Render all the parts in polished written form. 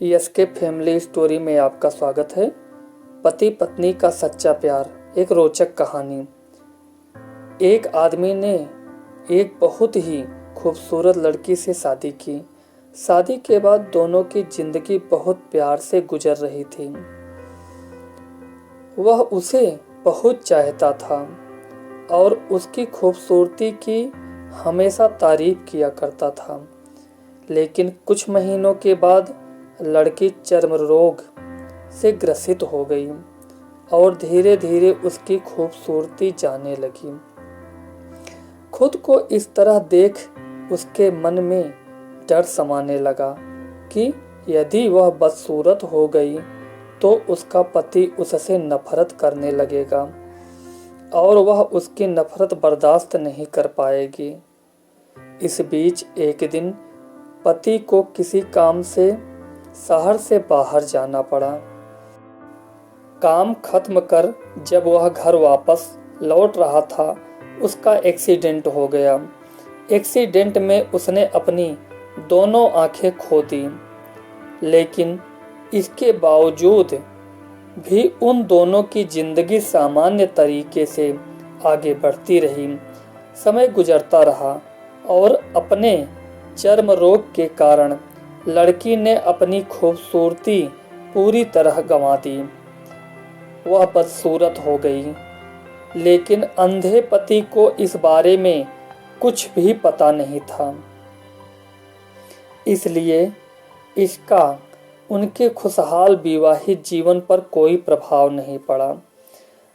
SK family story में आपका स्वागत है। पति पत्नी का सच्चा प्यार, एक रोचक कहानी। एक आदमी ने एक बहुत ही खूबसूरत लड़की से शादी की। शादी के बाद दोनों की जिंदगी बहुत प्यार से गुजर रही थी। वह उसे बहुत चाहता था और उसकी खूबसूरती की हमेशा तारीफ किया करता था। लेकिन कुछ महीनों के बाद लड़की चर्म रोग से ग्रसित हो गई और धीरे धीरे उसकी खूबसूरती जाने लगी। खुद को इस तरह देख उसके मन में डर समाने लगा कि यदि वह बदसूरत हो गई तो उसका पति उससे नफरत करने लगेगा और वह उसकी नफरत बर्दाश्त नहीं कर पाएगी। इस बीच एक दिन पति को किसी काम से शहर से बाहर जाना पड़ा। काम खत्म कर जब वह घर वापस लौट रहा था, उसका एक्सीडेंट हो गया। एक्सीडेंट में उसने अपनी दोनों आंखें खो दी, लेकिन इसके बावजूद भी उन दोनों की जिंदगी सामान्य तरीके से आगे बढ़ती रही। समय गुजरता रहा और अपने चर्म रोग के कारण लड़की ने अपनी खूबसूरती पूरी तरह गंवा दी। वह बदसूरत हो गई, लेकिन अंधे पति को इस बारे में कुछ भी पता नहीं था। इसलिए इसका उनके खुशहाल विवाहित जीवन पर कोई प्रभाव नहीं पड़ा।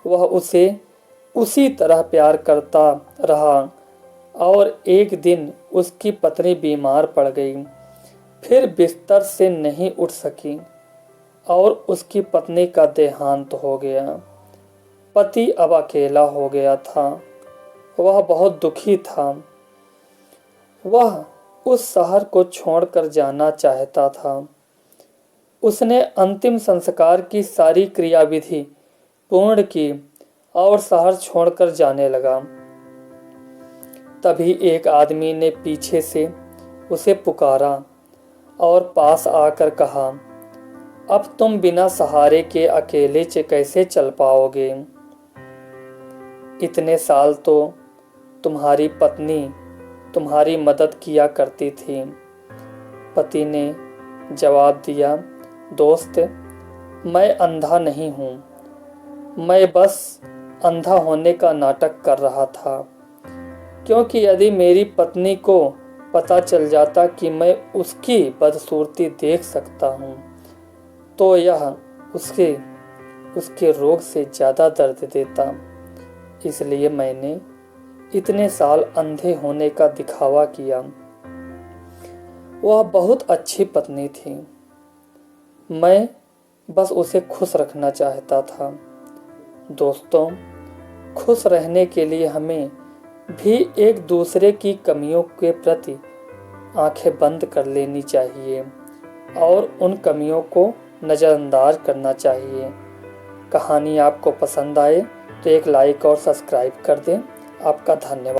वह उसे उसी तरह प्यार करता रहा और एक दिन उसकी पत्नी बीमार पड़ गई। फिर बिस्तर से नहीं उठ सकी और उसकी पत्नी का देहांत हो गया। पति अब अकेला हो गया था। वह बहुत दुखी था। वह उस शहर को छोड़कर जाना चाहता था। उसने अंतिम संस्कार की सारी क्रियाविधि पूर्ण की और शहर छोड़कर जाने लगा। तभी एक आदमी ने पीछे से उसे पुकारा और पास आकर कहा, अब तुम बिना सहारे के अकेले कैसे चल पाओगे? इतने साल तो तुम्हारी पत्नी तुम्हारी मदद किया करती थी। पति ने जवाब दिया, दोस्त, मैं अंधा नहीं हूँ। मैं बस अंधा होने का नाटक कर रहा था, क्योंकि यदि मेरी पत्नी को पता चल जाता कि मैं उसकी बदसूरती देख सकता हूँ तो यह उसके रोग से ज़्यादा दर्द देता। इसलिए मैंने इतने साल अंधे होने का दिखावा किया। वह बहुत अच्छी पत्नी थी। मैं बस उसे खुश रखना चाहता था। दोस्तों, खुश रहने के लिए हमें भी एक दूसरे की कमियों के प्रति आंखें बंद कर लेनी चाहिए और उन कमियों को नज़रअंदाज करना चाहिए। कहानी आपको पसंद आए तो एक लाइक और सब्सक्राइब कर दें। आपका धन्यवाद।